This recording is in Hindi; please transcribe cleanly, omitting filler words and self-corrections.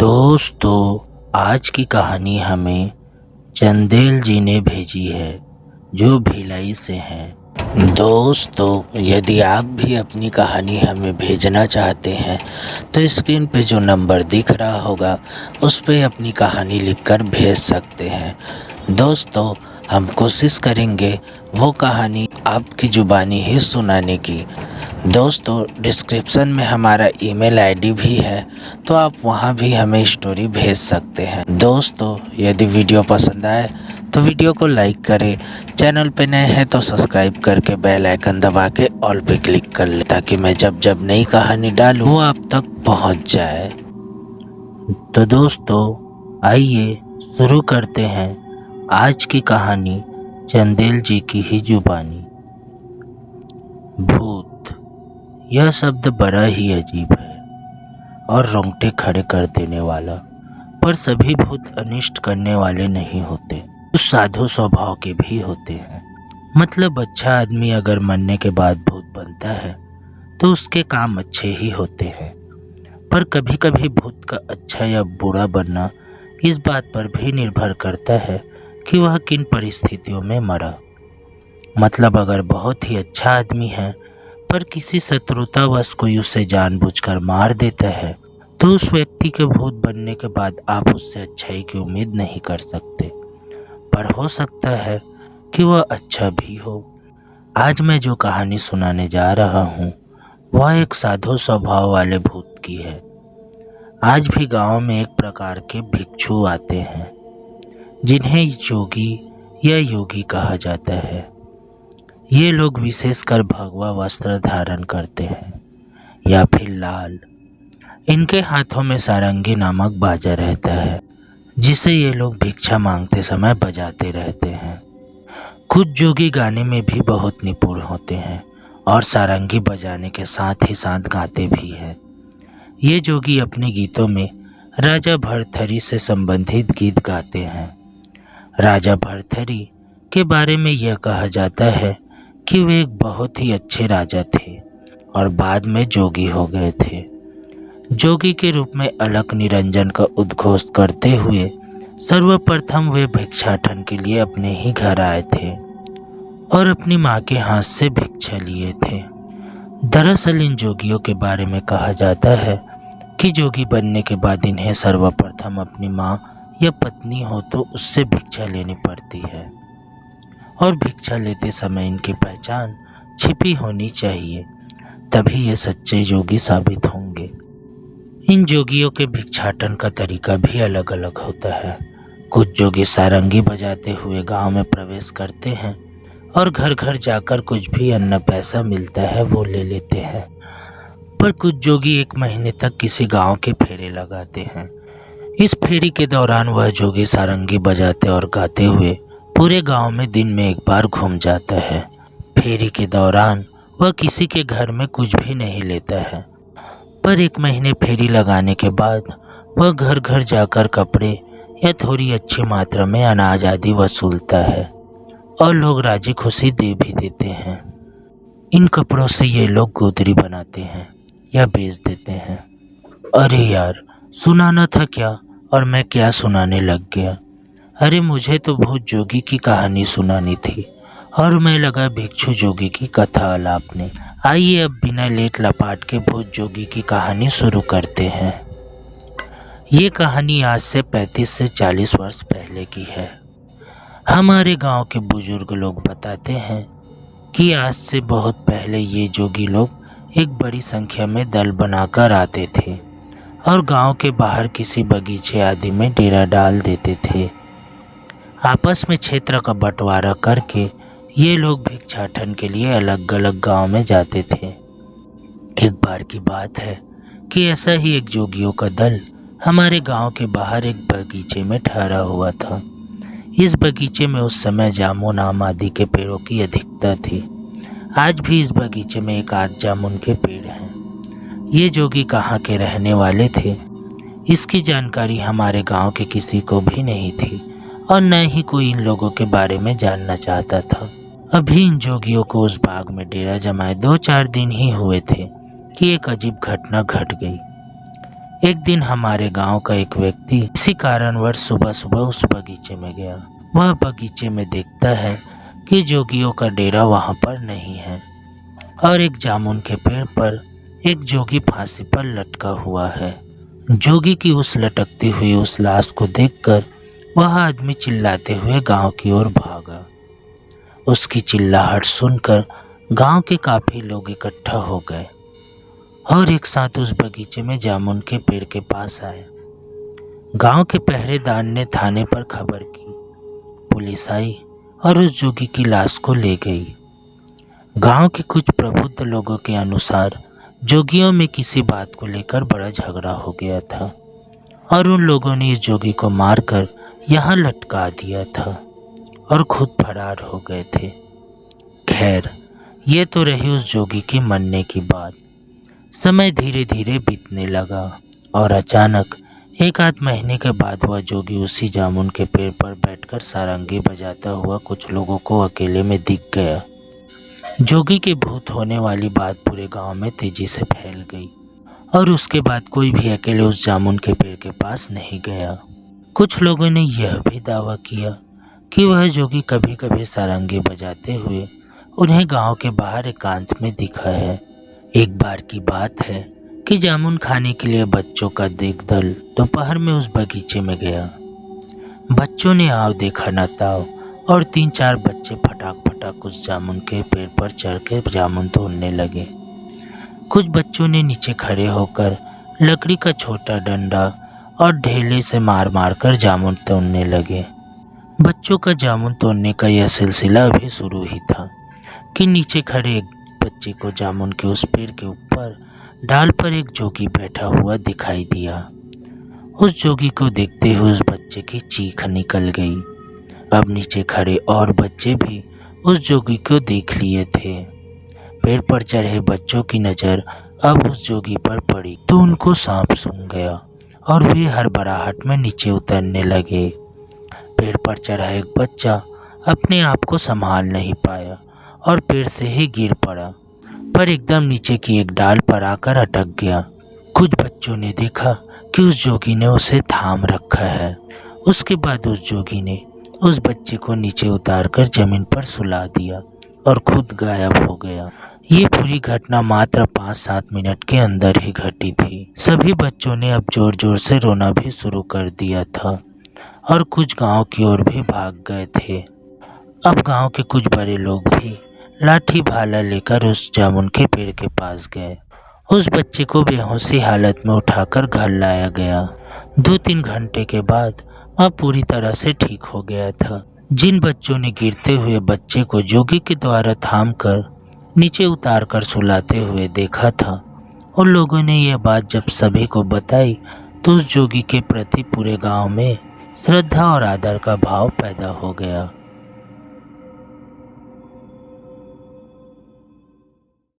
दोस्तों, आज की कहानी हमें चंदेल जी ने भेजी है जो भिलाई से हैं। दोस्तों, यदि आप भी अपनी कहानी हमें भेजना चाहते हैं तो स्क्रीन पे जो नंबर दिख रहा होगा उस पे अपनी कहानी लिखकर भेज सकते हैं। दोस्तों, हम कोशिश करेंगे वो कहानी आपकी ज़ुबानी ही सुनाने की। दोस्तों, डिस्क्रिप्शन में हमारा ईमेल आईडी भी है, तो आप वहां भी हमें स्टोरी भेज सकते हैं। दोस्तों, यदि वीडियो पसंद आए तो वीडियो को लाइक करें, चैनल पे नए हैं तो सब्सक्राइब करके बेल आइकन दबा के ऑल पे क्लिक कर लें ताकि मैं जब जब नई कहानी डालूं वो आप तक पहुंच जाए। तो दोस्तों, आइए शुरू करते हैं आज की कहानी चंदेल जी की ही जुबानी। भूत, यह शब्द बड़ा ही अजीब है और रोंगटे खड़े कर देने वाला। पर सभी भूत अनिष्ट करने वाले नहीं होते, कुछ साधु स्वभाव के भी होते हैं। मतलब अच्छा आदमी अगर मरने के बाद भूत बनता है तो उसके काम अच्छे ही होते हैं। पर कभी कभी भूत का अच्छा या बुरा बनना इस बात पर भी निर्भर करता है कि वह किन परिस्थितियों में मरा। मतलब अगर बहुत ही अच्छा आदमी है पर किसी शत्रुतावश कोई उसे जानबूझकर मार देता है तो उस व्यक्ति के भूत बनने के बाद आप उससे अच्छाई की उम्मीद नहीं कर सकते। पर हो सकता है कि वह अच्छा भी हो। आज मैं जो कहानी सुनाने जा रहा हूँ वह एक साधु स्वभाव वाले भूत की है। आज भी गांव में एक प्रकार के भिक्षु आते हैं जिन्हें जोगी या योगी कहा जाता है। ये लोग विशेषकर भगवा वस्त्र धारण करते हैं या फिर लाल। इनके हाथों में सारंगी नामक बाजा रहता है जिसे ये लोग भिक्षा मांगते समय बजाते रहते हैं। कुछ जोगी गाने में भी बहुत निपुण होते हैं और सारंगी बजाने के साथ ही साथ गाते भी हैं। ये जोगी अपने गीतों में राजा भर्तृहरि से संबंधित गीत गाते हैं। राजा भर्तृहरि के बारे में यह कहा जाता है कि वे एक बहुत ही अच्छे राजा थे और बाद में जोगी हो गए थे। जोगी के रूप में अलख निरंजन का उद्घोष करते हुए सर्वप्रथम वे भिक्षाटन के लिए अपने ही घर आए थे और अपनी माँ के हाथ से भिक्षा लिए थे। दरअसल इन जोगियों के बारे में कहा जाता है कि जोगी बनने के बाद इन्हें सर्वप्रथम अपनी माँ या पत्नी हो तो उससे भिक्षा लेनी पड़ती है और भिक्षा लेते समय इनकी पहचान छिपी होनी चाहिए, तभी ये सच्चे जोगी साबित होंगे। इन जोगियों के भिक्षाटन का तरीका भी अलग अलग होता है। कुछ जोगी सारंगी बजाते हुए गांव में प्रवेश करते हैं और घर घर जाकर कुछ भी अन्न पैसा मिलता है वो ले लेते हैं। पर कुछ जोगी 1 महीने तक किसी गांव के फेरे लगाते हैं। इस फेरी के दौरान वह जोगी सारंगी बजाते और गाते हुए पूरे गांव में दिन में एक बार घूम जाता है। फेरी के दौरान वह किसी के घर में कुछ भी नहीं लेता है, पर 1 महीने फेरी लगाने के बाद वह घर घर जाकर कपड़े या थोड़ी अच्छी मात्रा में अनाज आदि वसूलता है और लोग राजी खुशी दे भी देते हैं। इन कपड़ों से ये लोग गोदरी बनाते हैं या बेच देते हैं। अरे यार, सुनाना था क्या और मैं क्या सुनाने लग गया। अरे मुझे तो भूत जोगी की कहानी सुनानी थी और मैं लगा भिक्षु जोगी की कथा आलापने। आइए अब बिना लेट लपाट के भूत जोगी की कहानी शुरू करते हैं। ये कहानी आज से 35 से 40 वर्ष पहले की है। हमारे गांव के बुजुर्ग लोग बताते हैं कि आज से बहुत पहले ये जोगी लोग एक बड़ी संख्या में दल बनाकर आते थे और गांव के बाहर किसी बगीचे आदि में डेरा डाल देते थे। आपस में क्षेत्र का बंटवारा करके ये लोग भिक्षाटन के लिए अलग अलग गांव में जाते थे। एक बार की बात है कि ऐसा ही एक जोगियों का दल हमारे गांव के बाहर एक बगीचे में ठहरा हुआ था। इस बगीचे में उस समय जामुन आम आदि के पेड़ों की अधिकता थी। आज भी इस बगीचे में एक आध जामुन के पेड़ हैं। ये जोगी कहाँ के रहने वाले थे इसकी जानकारी हमारे गांव के किसी को भी नहीं थी और न ही कोई इन लोगों के बारे में जानना चाहता था। अभी इन जोगियों को उस बाग में डेरा जमाए 2-4 दिन ही हुए थे कि एक अजीब घटना घट गई। एक दिन हमारे गांव का एक व्यक्ति किसी कारणवश सुबह सुबह उस बगीचे में गया। वह बगीचे में देखता है कि जोगियों का डेरा वहां पर नहीं है और एक जामुन के पेड़ पर एक जोगी फांसी पर लटका हुआ है। जोगी की उस लटकती हुई उस लाश को देखकर वह आदमी चिल्लाते हुए गांव की ओर भागा। उसकी चिल्लाहट सुनकर गांव के काफी लोग इकट्ठा हो गए और एक साथ उस बगीचे में जामुन के पेड़ के पास आए। गांव के पहरेदार ने थाने पर खबर की। पुलिस आई और उस जोगी की लाश को ले गई। गांव के कुछ प्रबुद्ध लोगों के अनुसार जोगियों में किसी बात को लेकर बड़ा झगड़ा हो गया था और उन लोगों ने इस जोगी को मारकर यहाँ लटका दिया था और खुद फरार हो गए थे। खैर, ये तो रही उस जोगी की मरने की बात। समय धीरे धीरे बीतने लगा और अचानक एक आध महीने के बाद वह जोगी उसी जामुन के पेड़ पर बैठकर सारंगी बजाता हुआ कुछ लोगों को अकेले में दिख गया। जोगी के भूत होने वाली बात पूरे गांव में तेजी से फैल गई और उसके बाद कोई भी अकेले उस जामुन के पेड़ के पास नहीं गया। कुछ लोगों ने यह भी दावा किया कि वह जोगी कभी कभी सारंगी बजाते हुए उन्हें गांव के बाहर एकांत में दिखा है। एक बार की बात है कि जामुन खाने के लिए बच्चों का एक दल दोपहर में उस बगीचे में गया। बच्चों ने आओ देखा न ताओ और 3-4 बच्चे फटाक फटाक उस जामुन के पेड़ पर चढ़ के जामुन तोड़ने लगे। कुछ बच्चों ने नीचे खड़े होकर लकड़ी का छोटा डंडा और ढेले से मार मार कर जामुन तोड़ने लगे। बच्चों का जामुन तोड़ने का यह सिलसिला अभी शुरू ही था कि नीचे खड़े एक बच्चे को जामुन के उस पेड़ के ऊपर डाल पर एक जोगी बैठा हुआ दिखाई दिया। उस जोगी को देखते हुए उस बच्चे की चीख निकल गई। अब नीचे खड़े और बच्चे भी उस जोगी को देख लिए थे। पेड़ पर चढ़े बच्चों की नज़र अब उस जोगी पर पड़ी तो उनको सांप सूंघ गया और वे हड़बड़ाहट में नीचे उतरने लगे। पेड़ पर चढ़ा एक बच्चा अपने आप को संभाल नहीं पाया और पेड़ से ही गिर पड़ा, पर एकदम नीचे की एक डाल पर आकर अटक गया। कुछ बच्चों ने देखा कि उस जोगी ने उसे थाम रखा है। उसके बाद उस जोगी ने उस बच्चे को नीचे उतारकर जमीन पर सुला दिया और खुद गायब हो गया। ये पूरी घटना मात्र 5-7 मिनट के अंदर ही घटी थी। सभी बच्चों ने अब जोर जोर से रोना भी शुरू कर दिया था और कुछ गांव की ओर भी भाग गए थे। अब गांव के कुछ बड़े लोग भी लाठी भाला लेकर उस जामुन के पेड़ के पास गए। उस बच्चे को बेहोशी हालत में उठाकर घर लाया गया। 2-3 घंटे के बाद वह पूरी तरह से ठीक हो गया था। जिन बच्चों ने गिरते हुए बच्चे को जोगी के द्वारा थामकर नीचे उतारकर सुलाते हुए देखा था, उन लोगों ने यह बात जब सभी को बताई तो उस जोगी के प्रति पूरे गांव में श्रद्धा और आदर का भाव पैदा हो गया।